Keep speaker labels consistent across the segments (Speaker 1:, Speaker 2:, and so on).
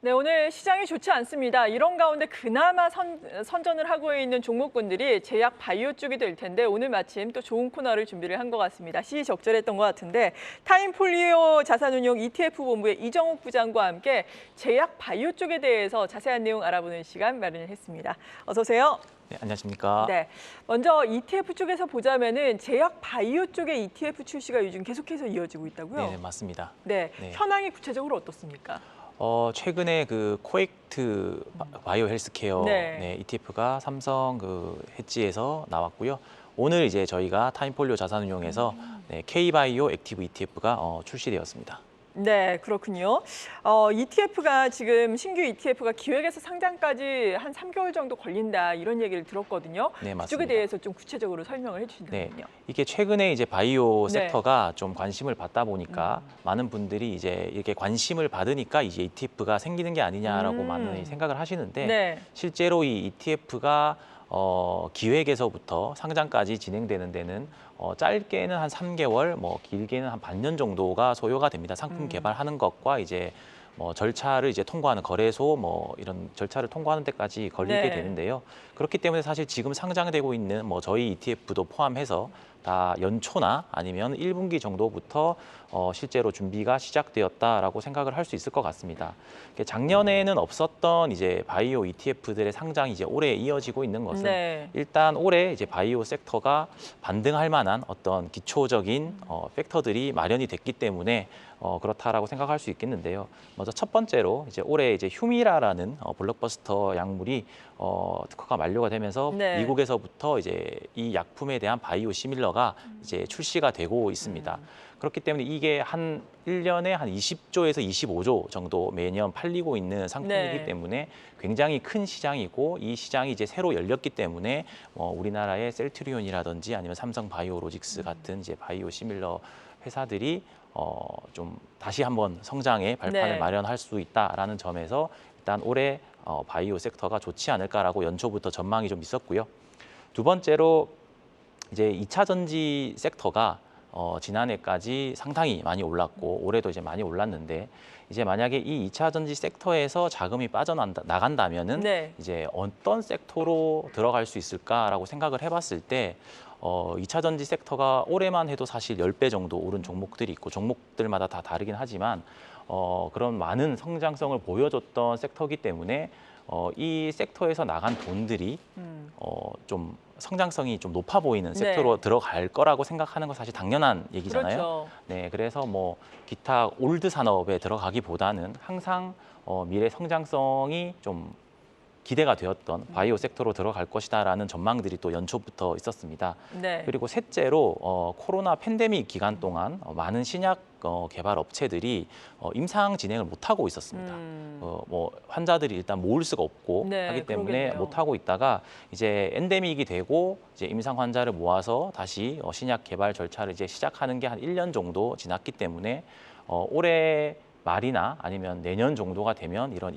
Speaker 1: 네, 오늘 시장이 좋지 않습니다. 이런 가운데 그나마 선전을 하고 있는 종목군들이 제약 바이오 쪽이 될 텐데 오늘 마침 또 좋은 코너를 준비를 한 것 같습니다. 시의적절했던 것 같은데 타임폴리오 자산운용 ETF 본부의 이정욱 부장과 함께 제약 바이오 쪽에 대해서 자세한 내용 알아보는 시간 마련을 했습니다. 어서 오세요.
Speaker 2: 네, 안녕하십니까.
Speaker 1: 네, 먼저 ETF 쪽에서 보자면은 제약 바이오 쪽의 ETF 출시가 요즘 계속해서 이어지고 있다고요?
Speaker 2: 네, 맞습니다.
Speaker 1: 네,
Speaker 2: 네.
Speaker 1: 현황이 구체적으로 어떻습니까?
Speaker 2: 최근에 그 코엑트 바이오 헬스케어
Speaker 1: 네.
Speaker 2: ETF가 삼성 그 헤지에서 나왔고요. 오늘 이제 저희가 타임폴리오 자산운용에서 K바이오 액티브 ETF가 출시되었습니다.
Speaker 1: 네, 그렇군요. ETF가 지금 신규 ETF가 기획에서 상장까지 한 3개월 정도 걸린다 이런 얘기를 들었거든요.
Speaker 2: 네, 맞습니다.
Speaker 1: 그쪽에 대해서 좀 구체적으로 설명을
Speaker 2: 네,
Speaker 1: 해주신다면요.
Speaker 2: 이게 최근에 이제 바이오
Speaker 1: 네.
Speaker 2: 섹터가 좀 관심을 받다 보니까 많은 분들이 이제 이렇게 관심을 받으니까 이제 ETF가 생기는 게 아니냐라고 많은 생각을 하시는데
Speaker 1: 네.
Speaker 2: 실제로 이 ETF가 기획에서부터 상장까지 진행되는 데는 짧게는 한 3개월, 뭐 길게는 한 반년 정도가 소요가 됩니다. 상품 개발하는 것과 이제 뭐 절차를 이제 통과하는 거래소 뭐 이런 절차를 통과하는 데까지 걸리게
Speaker 1: 네.
Speaker 2: 되는데요. 그렇기 때문에 사실 지금 상장되고 있는 뭐 저희 ETF도 포함해서 다 연초나 아니면 1분기 정도부터 실제로 준비가 시작되었다라고 생각을 할 수 있을 것 같습니다. 작년에는 없었던 이제 바이오 ETF들의 상장이 이제 올해 이어지고 있는 것은
Speaker 1: 네.
Speaker 2: 일단 올해 이제 바이오 섹터가 반등할 만한 어떤 기초적인 팩터들이 마련이 됐기 때문에 그렇다라고 생각할 수 있겠는데요. 먼저 첫 번째로 이제 올해 이제 휴미라라는 블록버스터 약물이 특허가 만료가 되면서
Speaker 1: 네.
Speaker 2: 미국에서부터 이제 이 약품에 대한 바이오 시밀러가 이제 출시가 되고 있습니다. 그렇기 때문에 이게 한 1년에 한 20조에서 25조 정도 매년 팔리고 있는 상품이기
Speaker 1: 네.
Speaker 2: 때문에 굉장히 큰 시장이고 이 시장이 이제 새로 열렸기 때문에 우리나라의 셀트리온이라든지 아니면 삼성 바이오로직스 같은 이제 바이오 시밀러 회사들이 좀 다시 한번 성장의 발판을
Speaker 1: 네.
Speaker 2: 마련할 수 있다라는 점에서 일단 올해 바이오 섹터가 좋지 않을까라고 연초부터 전망이 좀 있었고요. 두 번째로 이제 2차 전지 섹터가 지난해까지 상당히 많이 올랐고 올해도 이제 많이 올랐는데 이제 만약에 이 2차 전지 섹터에서 자금이 빠져나간다면은
Speaker 1: 네.
Speaker 2: 이제 어떤 섹터로 들어갈 수 있을까라고 생각을 해봤을 때 2차 전지 섹터가 올해만 해도 사실 10배 정도 오른 종목들이 있고 종목들마다 다 다르긴 하지만 그런 많은 성장성을 보여줬던 섹터이기 때문에 이 섹터에서 나간 돈들이 좀 성장성이 좀 높아 보이는 섹터로 들어갈 거라고 생각하는 건 사실 당연한 얘기잖아요.
Speaker 1: 그렇죠.
Speaker 2: 네, 그래서 뭐 기타 올드 산업에 들어가기보다는 항상 미래 성장성이 좀 기대가 되었던 바이오 섹터로 들어갈 것이다라는 전망들이 또 연초부터 있었습니다.
Speaker 1: 네.
Speaker 2: 그리고 셋째로 코로나 팬데믹 기간 동안 많은 신약 개발 업체들이 임상 진행을 못 하고 있었습니다. 뭐 환자들이 일단 모을 수가 없고
Speaker 1: 네,
Speaker 2: 하기 때문에
Speaker 1: 그러겠네요.
Speaker 2: 못 하고 있다가 이제 엔데믹이 되고 이제 임상 환자를 모아서 다시 신약 개발 절차를 이제 시작하는 게 한 1년 정도 지났기 때문에 올해 말이나 아니면 내년 정도가 되면 이런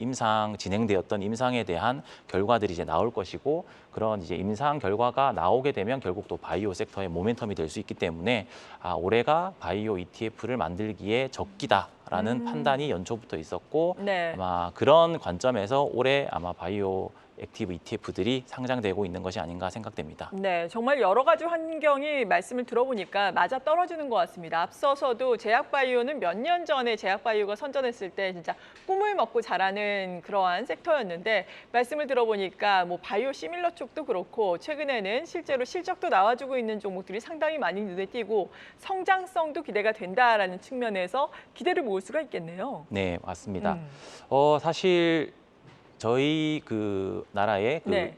Speaker 2: 진행되었던 임상에 대한 결과들이 이제 나올 것이고 그런 이제 임상 결과가 나오게 되면 결국 또 바이오 섹터의 모멘텀이 될 수 있기 때문에 올해가 바이오 ETF를 만들기에 적기다라는 판단이 연초부터 있었고
Speaker 1: 네.
Speaker 2: 아마 그런 관점에서 올해 아마 바이오 액티브 ETF들이 상장되고 있는 것이 아닌가 생각됩니다.
Speaker 1: 네, 정말 여러 가지 환경이 말씀을 들어보니까 맞아 떨어지는 것 같습니다. 앞서서도 제약바이오는 몇 년 전에 제약바이오가 선전했을 때 진짜 꿈을 먹고 자라는 그러한 섹터였는데 말씀을 들어보니까 뭐 바이오 시밀러 쪽도 그렇고 최근에는 실제로 실적도 나와주고 있는 종목들이 상당히 많이 눈에 띄고 성장성도 기대가 된다라는 측면에서 기대를 모을 수가 있겠네요.
Speaker 2: 네, 맞습니다. 사실 저희 그 나라의
Speaker 1: 네.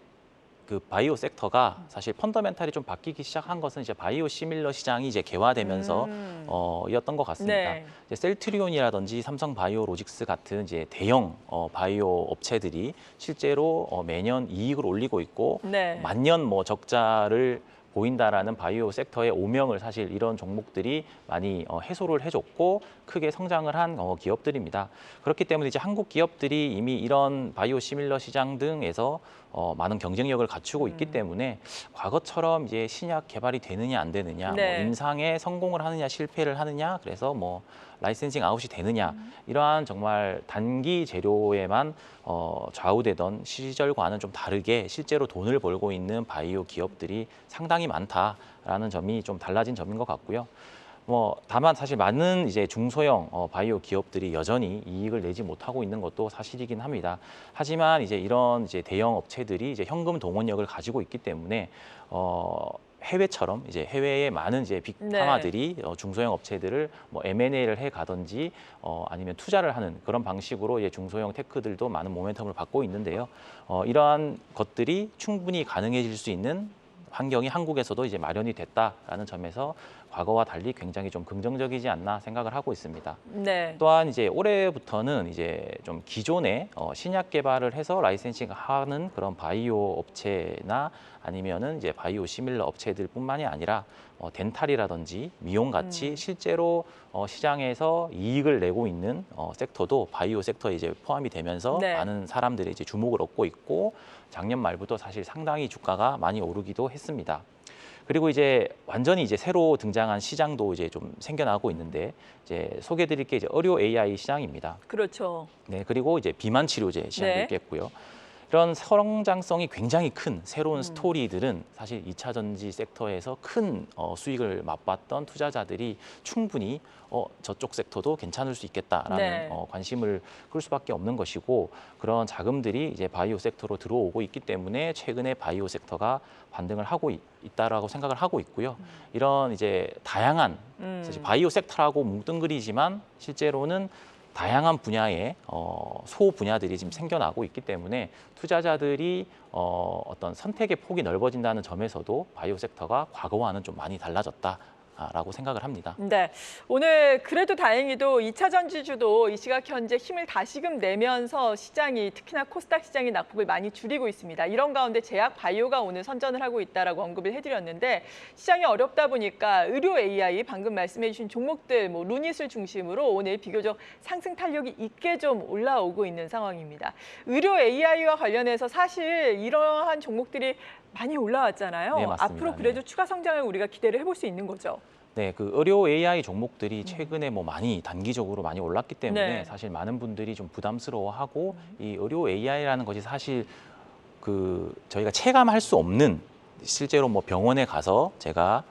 Speaker 2: 그 바이오 섹터가 사실 펀더멘탈이 좀 바뀌기 시작한 것은 이제 바이오 시밀러 시장이 이제 개화되면서 이었던 것 같습니다.
Speaker 1: 네.
Speaker 2: 이제 셀트리온이라든지 삼성 바이오로직스 같은 이제 대형 바이오 업체들이 실제로 매년 이익을 올리고 있고
Speaker 1: 네.
Speaker 2: 만년 뭐 적자를 보인다라는 바이오 섹터의 오명을 사실 이런 종목들이 많이 해소를 해줬고 크게 성장을 한 기업들입니다. 그렇기 때문에 이제 한국 기업들이 이미 이런 바이오 시밀러 시장 등에서 많은 경쟁력을 갖추고 있기 때문에 과거처럼 이제 신약 개발이 되느냐 안 되느냐,
Speaker 1: 네.
Speaker 2: 뭐 임상에 성공을 하느냐 실패를 하느냐, 그래서 뭐 라이센싱 아웃이 되느냐 이러한 정말 단기 재료에만 좌우되던 시절과는 좀 다르게 실제로 돈을 벌고 있는 바이오 기업들이 상당히 많다라는 점이 좀 달라진 점인 것 같고요. 다만 사실 많은 이제 중소형 바이오 기업들이 여전히 이익을 내지 못하고 있는 것도 사실이긴 합니다. 하지만 이제 이런 이제 대형 업체들이 이제 현금 동원력을 가지고 있기 때문에 해외처럼 이제 해외의 많은 이제 빅파마들이 중소형 업체들을 M&A를 해 가든지 아니면 투자를 하는 그런 방식으로 이제 중소형 테크들도 많은 모멘텀을 받고 있는데요. 이러한 것들이 충분히 가능해질 수 있는 환경이 한국에서도 이제 마련이 됐다라는 점에서 과거와 달리 굉장히 좀 긍정적이지 않나 생각을 하고 있습니다.
Speaker 1: 네.
Speaker 2: 또한 이제 올해부터는 이제 좀 기존에 신약 개발을 해서 라이센싱하는 그런 바이오 업체나 아니면은 이제 바이오 시밀러 업체들뿐만이 아니라 덴탈이라든지 미용 같이 실제로 시장에서 이익을 내고 있는 섹터도 바이오 섹터에 이제 포함이 되면서
Speaker 1: 네.
Speaker 2: 많은 사람들이 이제 주목을 얻고 있고 작년 말부터 사실 상당히 주가가 많이 오르기도 했습니다. 그리고 이제 완전히 이제 새로 등장한 시장도 이제 좀 생겨나고 있는데 이제 소개해드릴 게 이제 의료 AI 시장입니다.
Speaker 1: 그렇죠.
Speaker 2: 네, 그리고 이제 비만 치료제 시장도
Speaker 1: 네.
Speaker 2: 있겠고요. 이런 성장성이 굉장히 큰 새로운 스토리들은 사실 2차 전지 섹터에서 큰 수익을 맛봤던 투자자들이 충분히 저쪽 섹터도 괜찮을 수 있겠다라는
Speaker 1: 네.
Speaker 2: 관심을 끌 수밖에 없는 것이고 그런 자금들이 이제 바이오 섹터로 들어오고 있기 때문에 최근에 바이오 섹터가 반등을 하고 있다라고 생각을 하고 있고요. 이런 이제 다양한 사실 바이오 섹터라고 뭉뚱그리지만 실제로는 다양한 분야의 소 분야들이 지금 생겨나고 있기 때문에 투자자들이 어떤 선택의 폭이 넓어진다는 점에서도 바이오 섹터가 과거와는 좀 많이 달라졌다라고 생각을 합니다.
Speaker 1: 네, 오늘 그래도 다행히도 2차 전지주도 이 시각 현재 힘을 다시금 내면서 시장이 특히나 코스닥 시장이 낙폭을 많이 줄이고 있습니다. 이런 가운데 제약 바이오가 오늘 선전을 하고 있다라고 언급을 해드렸는데 시장이 어렵다 보니까 의료 AI 방금 말씀해주신 종목들 뭐 루닛을 중심으로 오늘 비교적 상승 탄력이 있게 좀 올라오고 있는 상황입니다. 의료 AI와 관련해서 사실 이러한 종목들이 많이 올라왔잖아요.
Speaker 2: 네, 맞습니다.
Speaker 1: 앞으로 그래도 추가 성장을 우리가 기대를 해볼 수 있는 거죠.
Speaker 2: 네, 그 의료 AI 종목들이 최근에 많이 단기적으로 많이 올랐기 때문에
Speaker 1: 네.
Speaker 2: 사실 많은 분들이 좀 부담스러워하고 이 의료 AI라는 것이 사실 그 저희가 체감할 수 없는 실제로 병원에 가서 제가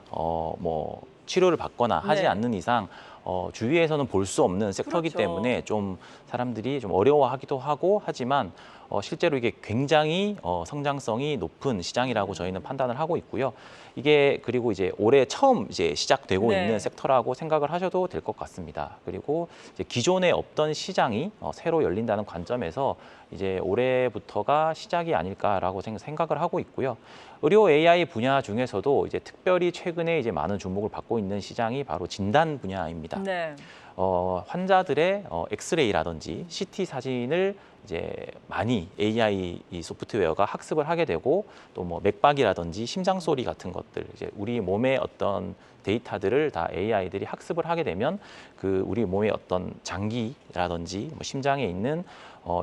Speaker 2: 치료를 받거나 하지
Speaker 1: 네.
Speaker 2: 않는 이상 주위에서는 볼 수 없는 섹터이기
Speaker 1: 그렇죠.
Speaker 2: 때문에 좀 사람들이 좀 어려워하기도 하고 하지만 실제로 이게 굉장히 성장성이 높은 시장이라고 저희는 판단을 하고 있고요. 이게 그리고 이제 올해 처음 이제 시작되고
Speaker 1: 네.
Speaker 2: 있는 섹터라고 생각을 하셔도 될 것 같습니다. 그리고 이제 기존에 없던 시장이 새로 열린다는 관점에서 이제 올해부터가 시작이 아닐까라고 생각을 하고 있고요. 의료 AI 분야 중에서도 이제 특별히 최근에 이제 많은 주목을 받고 있는 시장이 바로 진단 분야입니다.
Speaker 1: 네.
Speaker 2: 환자들의 엑스레이라든지 CT 사진을 이제 많이 AI 이 소프트웨어가 학습을 하게 되고 또 맥박이라든지 심장 소리 같은 것들 이제 우리 몸의 어떤 데이터들을 다 AI들이 학습을 하게 되면 그 우리 몸의 어떤 장기라든지 심장에 있는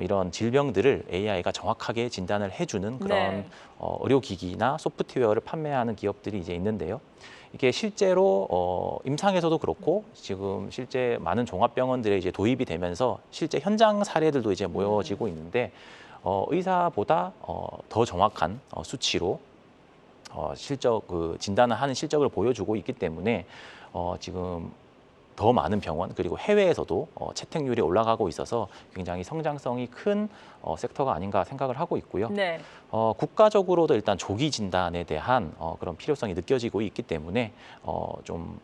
Speaker 2: 이런 질병들을 AI가 정확하게 진단을 해주는 그런
Speaker 1: 네.
Speaker 2: 의료기기나 소프트웨어를 판매하는 기업들이 이제 있는데요. 이게 실제로 임상에서도 그렇고 지금 실제 많은 종합병원들에 이제 도입이 되면서 실제 현장 사례들도 이제 모여지고 있는데 의사보다 더 정확한 수치로 실적 그 진단을 하는 실적을 보여주고 있기 때문에 지금 더 많은 병원 그리고 해외에서도 채택률이 올라가고 있어서 굉장히 성장성이 큰 섹터가 아닌가 생각을 하고 있고요.
Speaker 1: 네.
Speaker 2: 국가적으로도 일단 조기 진단에 대한 그런 필요성이 느껴지고 있기 때문에 좀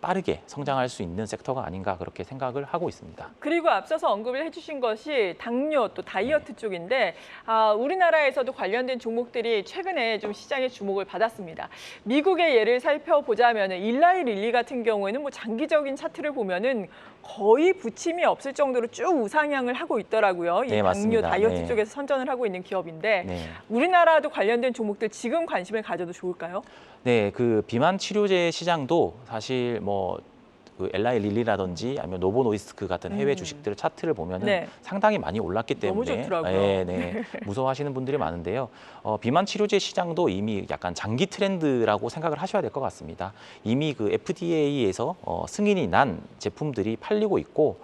Speaker 2: 빠르게 성장할 수 있는 섹터가 아닌가 그렇게 생각을 하고 있습니다.
Speaker 1: 그리고 앞서서 언급을 해주신 것이 당뇨 또 다이어트 쪽인데 우리나라에서도 관련된 종목들이 최근에 좀 시장의 주목을 받았습니다. 미국의 예를 살펴보자면 일라이 릴리 같은 경우에는 뭐 장기적인 차트를 보면은 거의 부침이 없을 정도로 쭉 우상향을 하고 있더라고요. 이
Speaker 2: 네,
Speaker 1: 당뇨
Speaker 2: 맞습니다.
Speaker 1: 다이어트
Speaker 2: 네.
Speaker 1: 쪽에서 선전을 하고 있는 기업인데
Speaker 2: 네.
Speaker 1: 우리나라도 관련된 종목들 지금 관심을 가져도 좋을까요?
Speaker 2: 네, 그 비만 치료제 시장도 사실 그 엘라이 릴리라든지 아니면 노보노이스크 같은 해외 주식들 차트를 보면은
Speaker 1: 네.
Speaker 2: 상당히 많이 올랐기
Speaker 1: 너무
Speaker 2: 때문에
Speaker 1: 좋더라고요.
Speaker 2: 네, 무서워하시는 분들이 많은데요. 비만 치료제 시장도 이미 약간 장기 트렌드라고 생각을 하셔야 될 것 같습니다. 이미 그 FDA에서 승인이 난 제품들이 팔리고 있고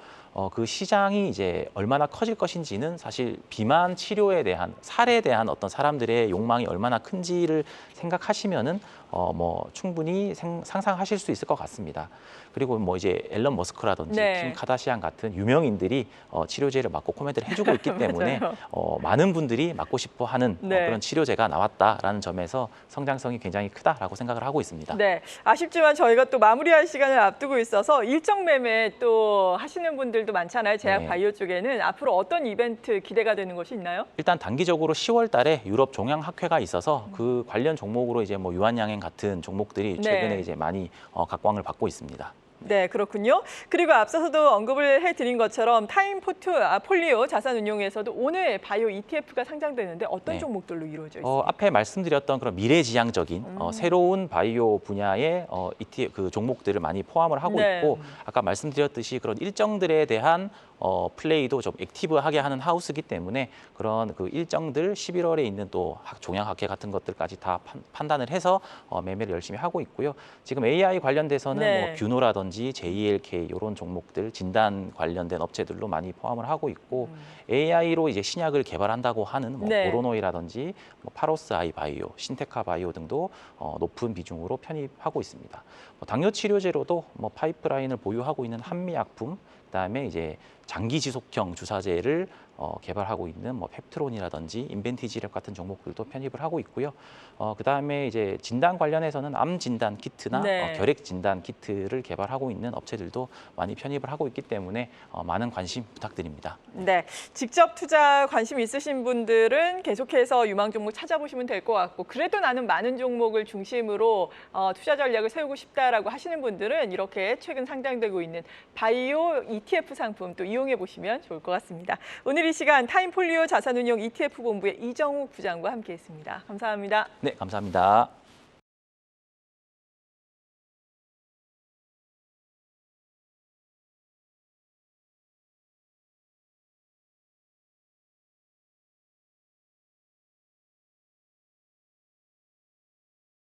Speaker 2: 그 시장이 이제 얼마나 커질 것인지는 사실 비만 치료에 대한 살에 대한 어떤 사람들의 욕망이 얼마나 큰지를 생각하시면은 뭐 충분히 상상하실 수 있을 것 같습니다. 그리고 뭐 이제 앨런 머스크라든지
Speaker 1: 네.
Speaker 2: 킴 카다시안 같은 유명인들이 치료제를 맞고 코멘트를 해주고 있기 때문에
Speaker 1: 맞아요.
Speaker 2: 많은 분들이 맞고 싶어하는
Speaker 1: 네.
Speaker 2: 그런 치료제가 나왔다라는 점에서 성장성이 굉장히 크다라고 생각을 하고 있습니다.
Speaker 1: 네, 아쉽지만 저희가 또 마무리할 시간을 앞두고 있어서 일정 매매 또 하시는 분들도 많잖아요. 제약
Speaker 2: 네.
Speaker 1: 바이오 쪽에는 앞으로 어떤 이벤트 기대가 되는 것이 있나요?
Speaker 2: 일단 단기적으로 10월 달에 유럽 종양학회가 있어서 그 관련 종목으로 이제 뭐 유한양행 같은 종목들이 최근에
Speaker 1: 네.
Speaker 2: 이제 많이 각광을 받고 있습니다.
Speaker 1: 네, 그렇군요. 그리고 앞서서도 언급을 해드린 것처럼 폴리오 자산운용에서도 오늘 바이오 ETF가 상장되는데 어떤
Speaker 2: 네.
Speaker 1: 종목들로 이루어져 있어요?
Speaker 2: 앞에 말씀드렸던 그런 미래지향적인 새로운 바이오 분야의 ETF 그 종목들을 많이 포함을 하고
Speaker 1: 네.
Speaker 2: 있고 아까 말씀드렸듯이 그런 일정들에 대한 플레이도 좀 액티브하게 하는 하우스이기 때문에 그런 그 일정들 11월에 있는 또 종양학회 같은 것들까지 다 판단을 해서 매매를 열심히 하고 있고요. 지금 AI 관련돼서는
Speaker 1: 네.
Speaker 2: 뭐 뷰노라든지 JELK 이런 종목들 진단 관련된 업체들로 많이 포함을 하고 있고 AI로 이제 신약을 개발한다고 하는 뭐
Speaker 1: 네.
Speaker 2: 오로노이라든지 뭐 파로스 아이 바이오, 신테카 바이오 등도 높은 비중으로 편입하고 있습니다. 당뇨 치료제로도 뭐 파이프라인을 보유하고 있는 한미약품, 그다음에 이제 장기 지속형 주사제를 개발하고 있는 뭐 펩트론이라든지 인벤티지랩 같은 종목들도 편입을 하고 있고요. 그다음에 이제 진단 관련해서는 암 진단 키트나
Speaker 1: 네.
Speaker 2: 결핵 진단 키트를 개발하고 있는 업체들도 많이 편입을 하고 있기 때문에 많은 관심 부탁드립니다.
Speaker 1: 네, 직접 투자 관심 있으신 분들은 계속해서 유망 종목 찾아보시면 될 것 같고 그래도 나는 많은 종목을 중심으로 투자 전략을 세우고 싶다라고 하시는 분들은 이렇게 최근 상장되고 있는 바이오 ETF 상품 또 이용해 보시면 좋을 것 같습니다. 오늘 이 시간 타임폴리오 자산운용 ETF 본부의 이정욱 부장과 함께했습니다. 감사합니다.
Speaker 2: 네, 감사합니다.